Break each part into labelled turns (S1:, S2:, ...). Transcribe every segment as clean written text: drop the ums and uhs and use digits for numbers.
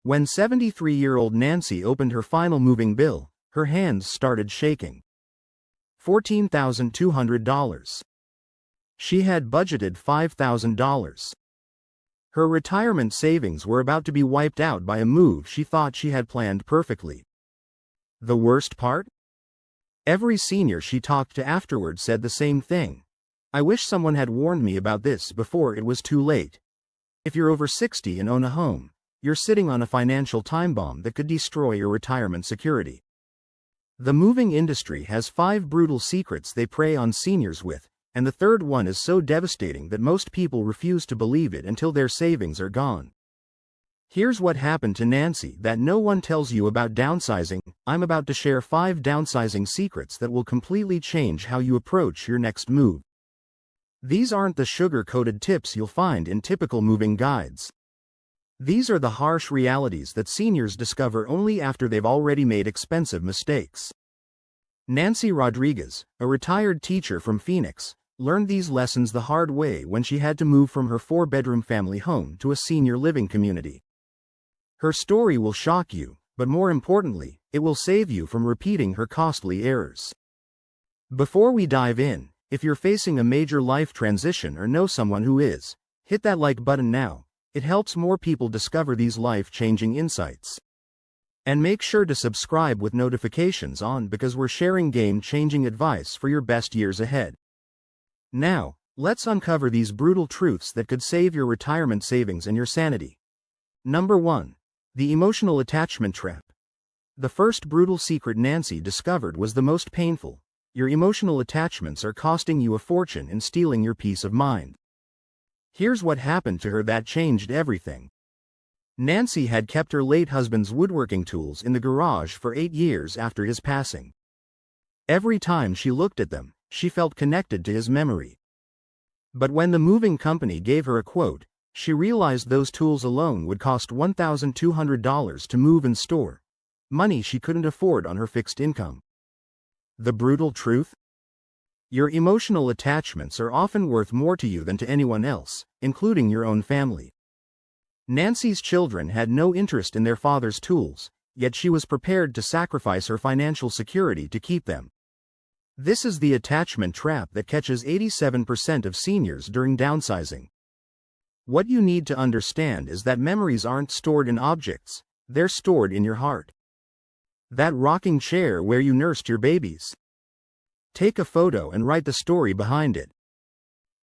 S1: When 73-year-old Nancy opened her final moving bill, her hands started shaking. $14,200. She had budgeted $5,000. Her retirement savings were about to be wiped out by a move she thought she had planned perfectly. The worst part? Every senior she talked to afterward said the same thing. I wish someone had warned me about this before it was too late. If you're over 60 and own a home, you're sitting on a financial time bomb that could destroy your retirement security. The moving industry has 5 brutal secrets they prey on seniors with, and the third one is so devastating that most people refuse to believe it until their savings are gone. Here's what happened to Nancy that no one tells you about downsizing. I'm about to share 5 downsizing secrets that will completely change how you approach your next move. These aren't the sugar-coated tips you'll find in typical moving guides. These are the harsh realities that seniors discover only after they've already made expensive mistakes. Nancy Rodriguez, a retired teacher from Phoenix, learned these lessons the hard way when she had to move from her 4-bedroom family home to a senior living community. Her story will shock you, but more importantly, it will save you from repeating her costly errors. Before we dive in, if you're facing a major life transition or know someone who is, hit that like button now. It helps more people discover these life-changing insights. And make sure to subscribe with notifications on because we're sharing game-changing advice for your best years ahead. Now, let's uncover these brutal truths that could save your retirement savings and your sanity. Number 1. The emotional attachment trap. The first brutal secret Nancy discovered was the most painful. Your emotional attachments are costing you a fortune and stealing your peace of mind. Here's what happened to her that changed everything. Nancy had kept her late husband's woodworking tools in the garage for 8 years after his passing. Every time she looked at them, she felt connected to his memory. But when the moving company gave her a quote, she realized those tools alone would cost $1,200 to move and store, money she couldn't afford on her fixed income. The brutal truth? Your emotional attachments are often worth more to you than to anyone else, including your own family. Nancy's children had no interest in their father's tools, yet she was prepared to sacrifice her financial security to keep them. This is the attachment trap that catches 87% of seniors during downsizing. What you need to understand is that memories aren't stored in objects, they're stored in your heart. That rocking chair where you nursed your babies. Take a photo and write the story behind it.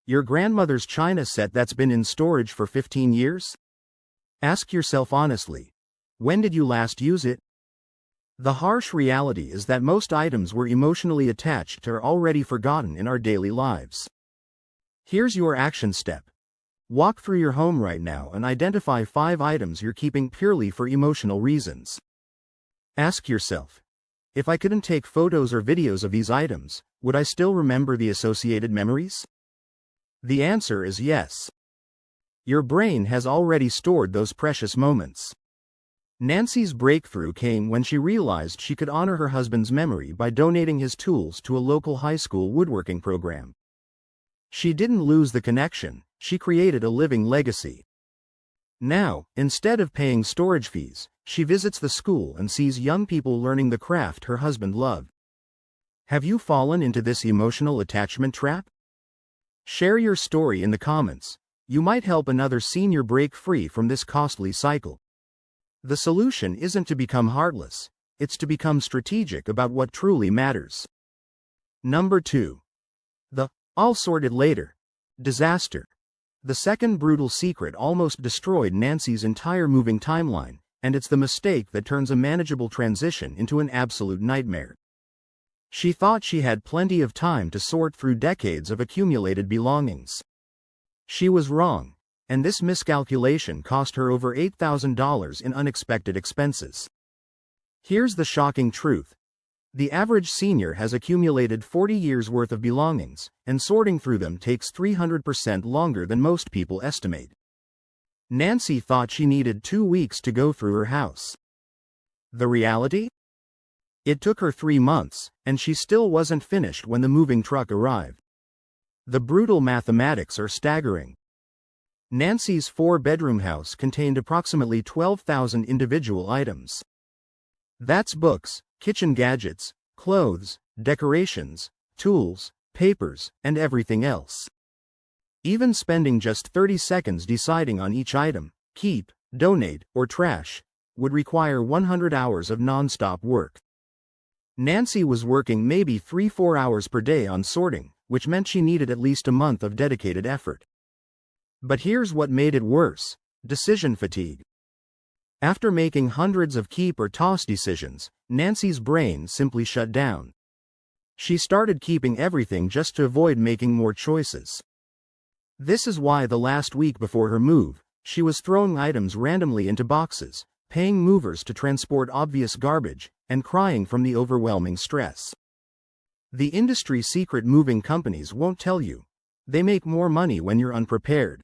S1: Your grandmother's china set that's been in storage for 15 years? Ask yourself honestly, when did you last use it? The harsh reality is that most items we're emotionally attached to are already forgotten in our daily lives. Here's your action step. Walk through your home right now and identify 5 items you're keeping purely for emotional reasons. Ask yourself, if I couldn't take photos or videos of these items, would I still remember the associated memories? The answer is yes. Your brain has already stored those precious moments. Nancy's breakthrough came when she realized she could honor her husband's memory by donating his tools to a local high school woodworking program. She didn't lose the connection, she created a living legacy. Now, instead of paying storage fees, she visits the school and sees young people learning the craft her husband loved. Have you fallen into this emotional attachment trap? Share your story in the comments. You might help another senior break free from this costly cycle. The solution isn't to become heartless, it's to become strategic about what truly matters. Number 2. The "I'll sort it later" disaster. The second brutal secret almost destroyed Nancy's entire moving timeline, and it's the mistake that turns a manageable transition into an absolute nightmare. She thought she had plenty of time to sort through decades of accumulated belongings. She was wrong, and this miscalculation cost her over $8,000 in unexpected expenses. Here's the shocking truth. The average senior has accumulated 40 years' worth of belongings, and sorting through them takes 300% longer than most people estimate. Nancy thought she needed 2 weeks to go through her house. The reality? It took her 3 months, and she still wasn't finished when the moving truck arrived. The brutal mathematics are staggering. Nancy's four-bedroom house contained approximately 12,000 individual items. That's books, kitchen gadgets, clothes, decorations, tools, papers, and everything else. Even spending just 30 seconds deciding on each item, keep, donate, or trash, would require 100 hours of non-stop work. Nancy was working maybe 3-4 hours per day on sorting, which meant she needed at least a month of dedicated effort. But here's what made it worse: decision fatigue. After making hundreds of keep or toss decisions, Nancy's brain simply shut down. She started keeping everything just to avoid making more choices. This is why the last week before her move, she was throwing items randomly into boxes, paying movers to transport obvious garbage, and crying from the overwhelming stress. The industry secret: moving companies won't tell you. They make more money when you're unprepared.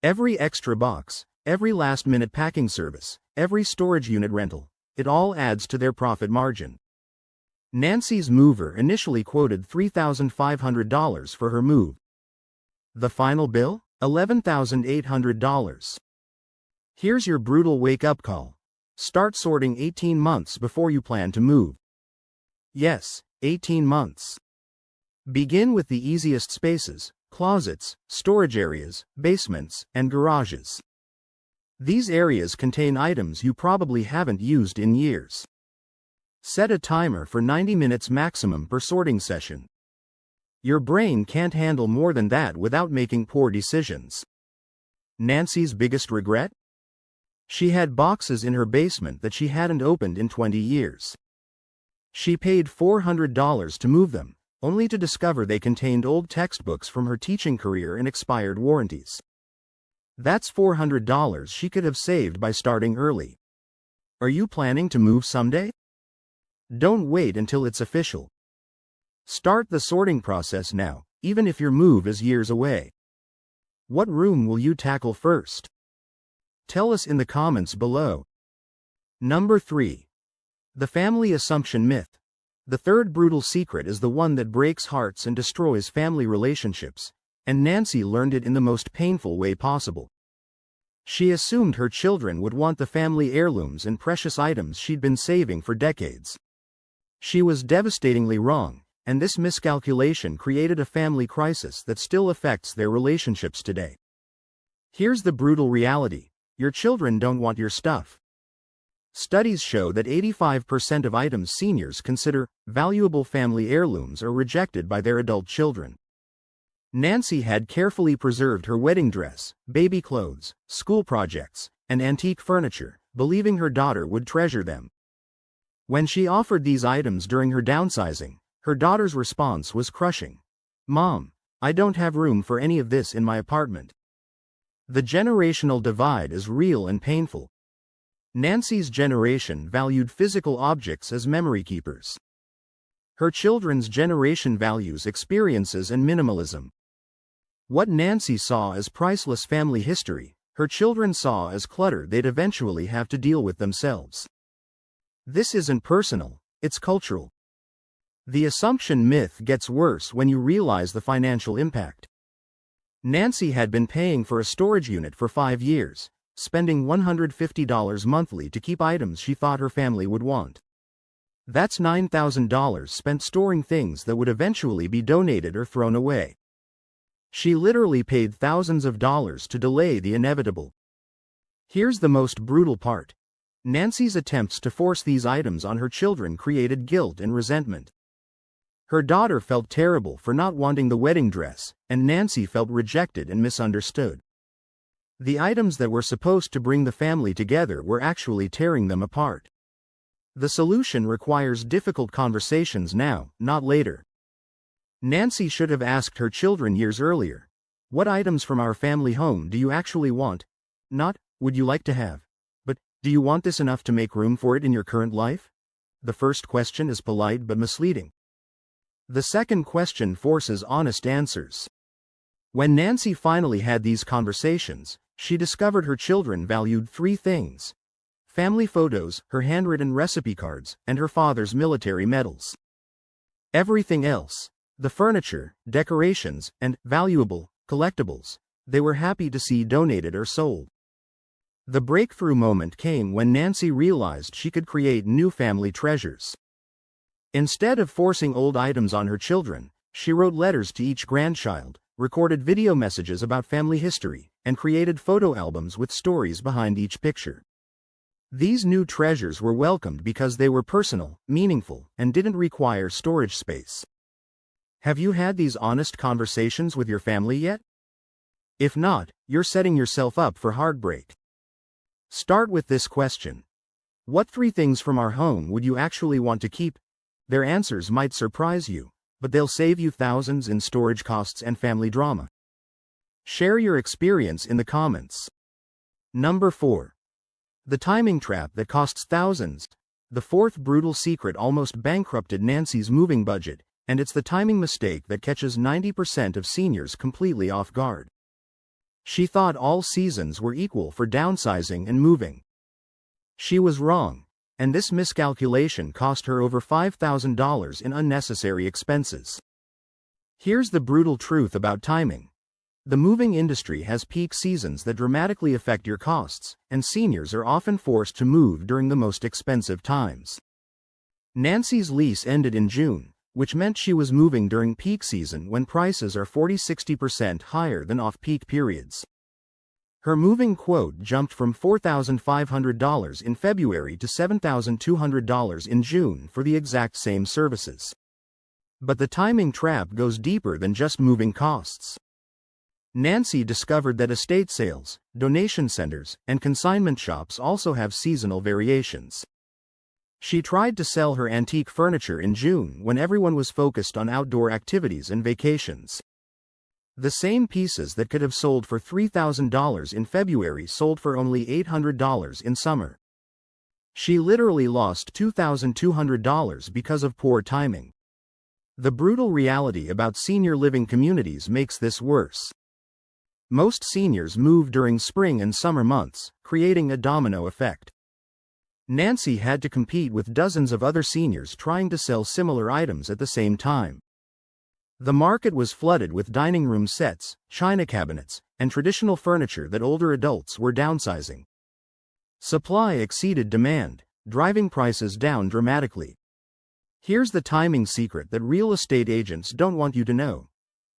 S1: Every extra box, every last-minute packing service, every storage unit rental, it all adds to their profit margin. Nancy's mover initially quoted $3,500 for her move. The final bill? $11,800. Here's your brutal wake-up call. Start sorting 18 months before you plan to move. Yes, 18 months. Begin with the easiest spaces: closets, storage areas, basements, and garages. These areas contain items you probably haven't used in years. Set a timer for 90 minutes maximum per sorting session. Your brain can't handle more than that without making poor decisions. Nancy's biggest regret? She had boxes in her basement that she hadn't opened in 20 years. She paid $400 to move them, only to discover they contained old textbooks from her teaching career and expired warranties. That's $400 she could have saved by starting early. Are you planning to move someday? Don't wait until it's official. Start the sorting process now, even if your move is years away. What room will you tackle first? Tell us in the comments below. Number 3. The family assumption myth. The third brutal secret is the one that breaks hearts and destroys family relationships, and Nancy learned it in the most painful way possible. She assumed her children would want the family heirlooms and precious items she'd been saving for decades. She was devastatingly wrong, and this miscalculation created a family crisis that still affects their relationships today. Here's the brutal reality: your children don't want your stuff. Studies show that 85% of items seniors consider valuable family heirlooms are rejected by their adult children. Nancy had carefully preserved her wedding dress, baby clothes, school projects, and antique furniture, believing her daughter would treasure them. When she offered these items during her downsizing, her daughter's response was crushing. "Mom, I don't have room for any of this in my apartment." The generational divide is real and painful. Nancy's generation valued physical objects as memory keepers. Her children's generation values experiences and minimalism. What Nancy saw as priceless family history, her children saw as clutter they'd eventually have to deal with themselves. This isn't personal, it's cultural. The assumption myth gets worse when you realize the financial impact. Nancy had been paying for a storage unit for 5 years, spending $150 monthly to keep items she thought her family would want. That's $9,000 spent storing things that would eventually be donated or thrown away. She literally paid thousands of dollars to delay the inevitable. Here's the most brutal part. Nancy's attempts to force these items on her children created guilt and resentment. Her daughter felt terrible for not wanting the wedding dress, and Nancy felt rejected and misunderstood. The items that were supposed to bring the family together were actually tearing them apart. The solution requires difficult conversations now, not later. Nancy should have asked her children years earlier, "What items from our family home do you actually want?" Not, "Would you like to have?" but, "Do you want this enough to make room for it in your current life?" The first question is polite but misleading. The second question forces honest answers. When Nancy finally had these conversations, she discovered her children valued 3 things: family photos, her handwritten recipe cards, and her father's military medals. Everything else, the furniture, decorations, and valuable collectibles, they were happy to see donated or sold. The breakthrough moment came when Nancy realized she could create new family treasures. Instead of forcing old items on her children, she wrote letters to each grandchild, recorded video messages about family history, and created photo albums with stories behind each picture. These new treasures were welcomed because they were personal, meaningful, and didn't require storage space. Have you had these honest conversations with your family yet? If not, you're setting yourself up for heartbreak. Start with this question. What 3 things from our home would you actually want to keep? Their answers might surprise you, but they'll save you thousands in storage costs and family drama. Share your experience in the comments. Number 4. The timing trap that costs thousands. The fourth brutal secret almost bankrupted Nancy's moving budget, and it's the timing mistake that catches 90% of seniors completely off guard. She thought all seasons were equal for downsizing and moving. She was wrong, and this miscalculation cost her over $5,000 in unnecessary expenses. Here's the brutal truth about timing. The moving industry has peak seasons that dramatically affect your costs, and seniors are often forced to move during the most expensive times. Nancy's lease ended in June, which meant she was moving during peak season when prices are 40–60% higher than off-peak periods. Her moving quote jumped from $4,500 in February to $7,200 in June for the exact same services. But the timing trap goes deeper than just moving costs. Nancy discovered that estate sales, donation centers, and consignment shops also have seasonal variations. She tried to sell her antique furniture in June when everyone was focused on outdoor activities and vacations. The same pieces that could have sold for $3,000 in February sold for only $800 in summer. She literally lost $2,200 because of poor timing. The brutal reality about senior living communities makes this worse. Most seniors move during spring and summer months, creating a domino effect. Nancy had to compete with dozens of other seniors trying to sell similar items at the same time. The market was flooded with dining room sets, china cabinets, and traditional furniture that older adults were downsizing. Supply exceeded demand, driving prices down dramatically. Here's the timing secret that real estate agents don't want you to know.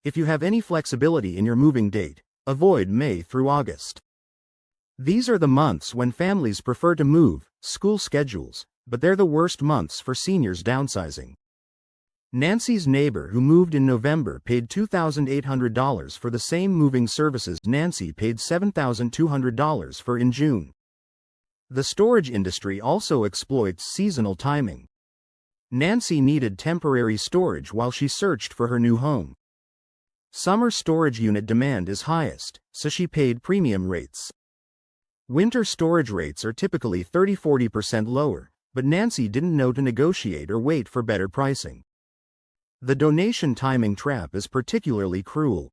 S1: If you have any flexibility in your moving date, avoid May through August. These are the months when families prefer to move, school schedules, but they're the worst months for seniors downsizing. Nancy's neighbor who moved in November paid $2,800 for the same moving services Nancy paid $7,200 for in June. The storage industry also exploits seasonal timing. Nancy needed temporary storage while she searched for her new home. Summer storage unit demand is highest, so she paid premium rates. Winter storage rates are typically 30–40% lower, but Nancy didn't know to negotiate or wait for better pricing. The donation timing trap is particularly cruel.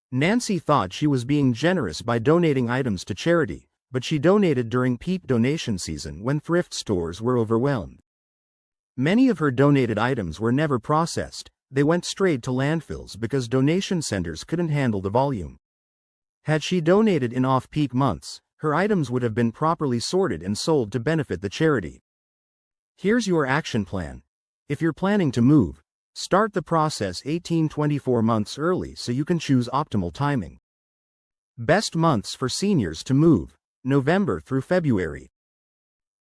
S1: Nancy thought she was being generous by donating items to charity, but she donated during peak donation season when thrift stores were overwhelmed. Many of her donated items were never processed, they went straight to landfills because donation centers couldn't handle the volume. Had she donated in off-peak months, her items would have been properly sorted and sold to benefit the charity. Here's your action plan. If you're planning to move, start the process 18–24 months early so you can choose optimal timing. Best months for seniors to move: November through February.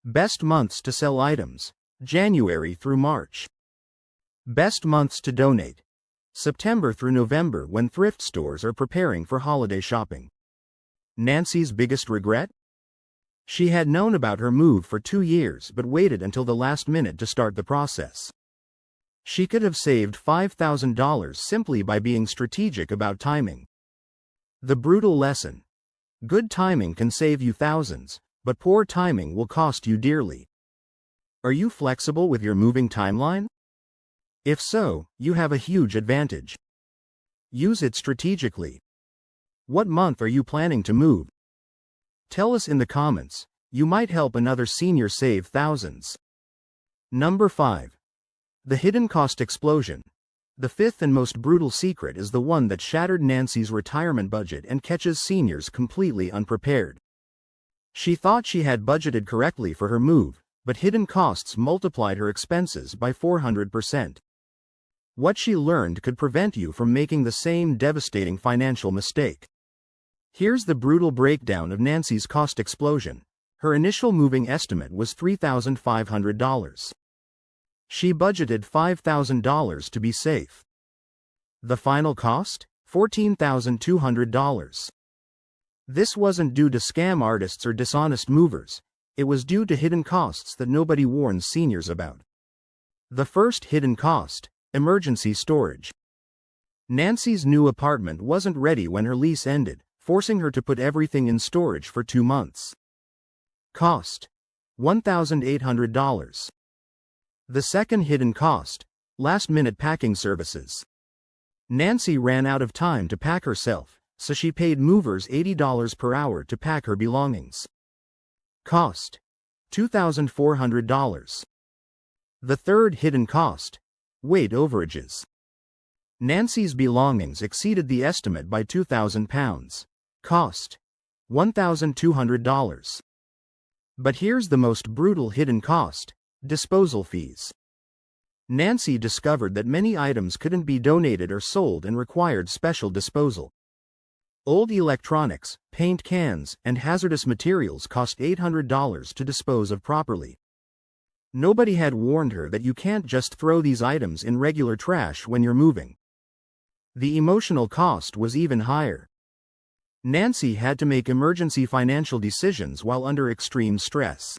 S1: Best months to sell items: January through March. Best months to donate: September through November when thrift stores are preparing for holiday shopping. Nancy's biggest regret? She had known about her move for 2 years but waited until the last minute to start the process. She could have saved $5,000 simply by being strategic about timing. The brutal lesson: good timing can save you thousands, but poor timing will cost you dearly. Are you flexible with your moving timeline? If so, you have a huge advantage. Use it strategically. What month are you planning to move? Tell us in the comments. You might help another senior save thousands. Number 5. The hidden cost explosion. The fifth and most brutal secret is the one that shattered Nancy's retirement budget and catches seniors completely unprepared. She thought she had budgeted correctly for her move, but hidden costs multiplied her expenses by 400%. What she learned could prevent you from making the same devastating financial mistake. Here's the brutal breakdown of Nancy's cost explosion. Her initial moving estimate was $3,500. She budgeted $5,000 to be safe. The final cost? $14,200. This wasn't due to scam artists or dishonest movers. It was due to hidden costs that nobody warns seniors about. The first hidden cost: emergency storage. Nancy's new apartment wasn't ready when her lease ended, forcing her to put everything in storage for 2 months. Cost: $1,800. The second hidden cost: last-minute packing services. Nancy ran out of time to pack herself, so she paid movers $80 per hour to pack her belongings. Cost: $2,400. The third hidden cost: weight overages. Nancy's belongings exceeded the estimate by £2,000. Cost: $1,200. But here's the most brutal hidden cost: disposal fees. Nancy discovered that many items couldn't be donated or sold and required special disposal. Old electronics, paint cans, and hazardous materials cost $800 to dispose of properly. Nobody had warned her that you can't just throw these items in regular trash when you're moving. The emotional cost was even higher. Nancy had to make emergency financial decisions while under extreme stress.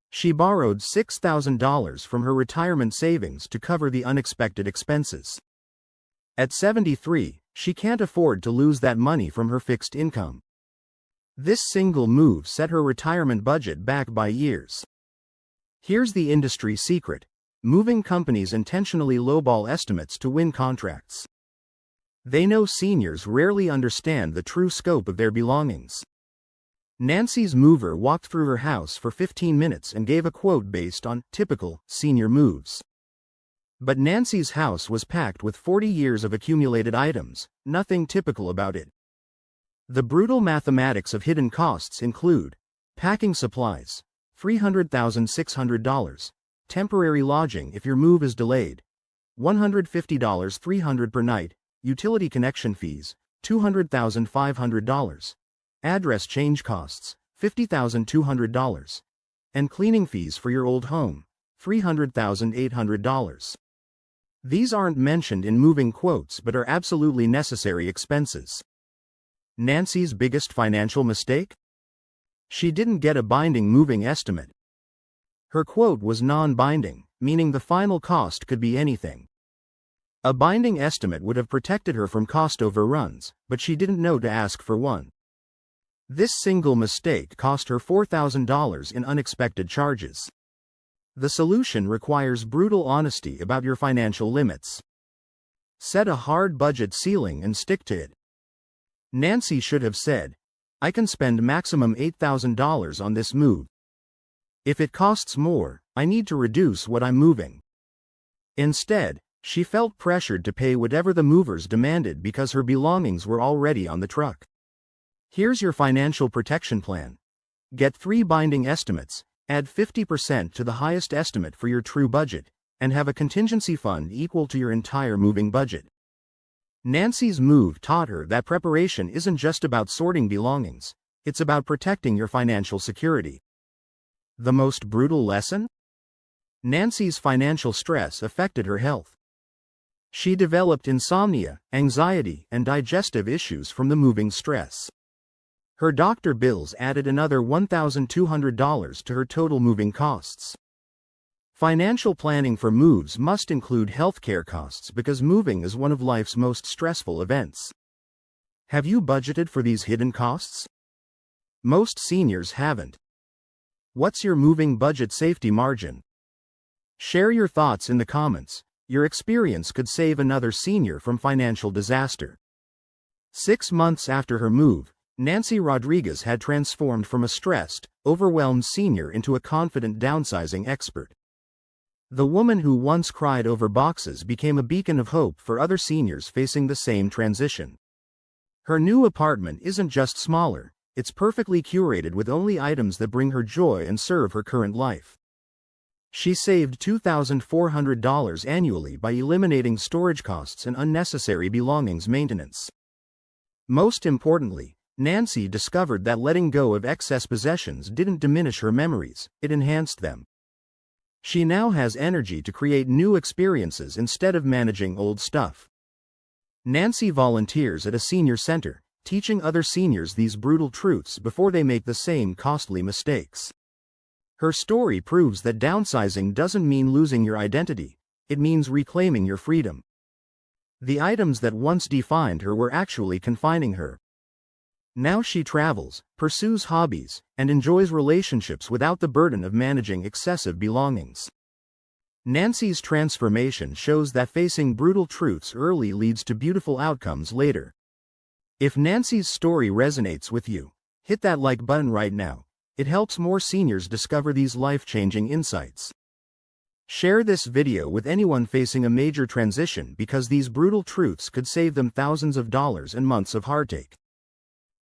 S1: She borrowed $6,000 from her retirement savings to cover the unexpected expenses. At 73, she can't afford to lose that money from her fixed income. This single move set her retirement budget back by years. Here's the industry secret: moving companies intentionally lowball estimates to win contracts. They know seniors rarely understand the true scope of their belongings. Nancy's mover walked through her house for 15 minutes and gave a quote based on typical senior moves. But Nancy's house was packed with 40 years of accumulated items, nothing typical about it. The brutal mathematics of hidden costs include: packing supplies, $300,600, temporary lodging if your move is delayed, $150 $300 per night, utility connection fees, $200,500, address change costs, $50,200, and cleaning fees for your old home, $300,800. These aren't mentioned in moving quotes but are absolutely necessary expenses. Nancy's biggest financial mistake? She didn't get a binding moving estimate. Her quote was non-binding, meaning the final cost could be anything. A binding estimate would have protected her from cost overruns, but she didn't know to ask for one. This single mistake cost her $4,000 in unexpected charges. The solution requires brutal honesty about your financial limits. Set a hard budget ceiling and stick to it. Nancy should have said, "I can spend maximum $8,000 on this move. If it costs more, I need to reduce what I'm moving." Instead, she felt pressured to pay whatever the movers demanded because her belongings were already on the truck. Here's your financial protection plan. Get 3 binding estimates, add 50% to the highest estimate for your true budget, and have a contingency fund equal to your entire moving budget. Nancy's move taught her that preparation isn't just about sorting belongings, it's about protecting your financial security. The most brutal lesson? Nancy's financial stress affected her health. She developed insomnia, anxiety, and digestive issues from the moving stress. Her doctor bills added another $1,200 to her total moving costs. Financial planning for moves must include healthcare costs because moving is one of life's most stressful events. Have you budgeted for these hidden costs? Most seniors haven't. What's your moving budget safety margin? Share your thoughts in the comments. Your experience could save another senior from financial disaster. 6 months after her move, Nancy Rodriguez had transformed from a stressed, overwhelmed senior into a confident downsizing expert. The woman who once cried over boxes became a beacon of hope for other seniors facing the same transition. Her new apartment isn't just smaller, it's perfectly curated with only items that bring her joy and serve her current life. She saved $2,400 annually by eliminating storage costs and unnecessary belongings maintenance. Most importantly, Nancy discovered that letting go of excess possessions didn't diminish her memories, it enhanced them. She now has energy to create new experiences instead of managing old stuff. Nancy volunteers at a senior center, teaching other seniors these brutal truths before they make the same costly mistakes. Her story proves that downsizing doesn't mean losing your identity, it means reclaiming your freedom. The items that once defined her were actually confining her. Now she travels, pursues hobbies, and enjoys relationships without the burden of managing excessive belongings. Nancy's transformation shows that facing brutal truths early leads to beautiful outcomes later. If Nancy's story resonates with you, hit that like button right now. It helps more seniors discover these life-changing insights. Share this video with anyone facing a major transition because these brutal truths could save them thousands of dollars and months of heartache.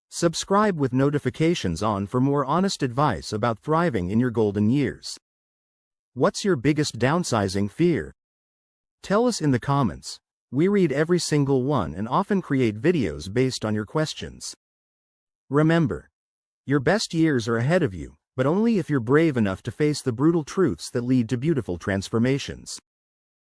S1: Subscribe with notifications on for more honest advice about thriving in your golden years. What's your biggest downsizing fear? Tell us in the comments. We read every single one and often create videos based on your questions. Remember, your best years are ahead of you, but only if you're brave enough to face the brutal truths that lead to beautiful transformations.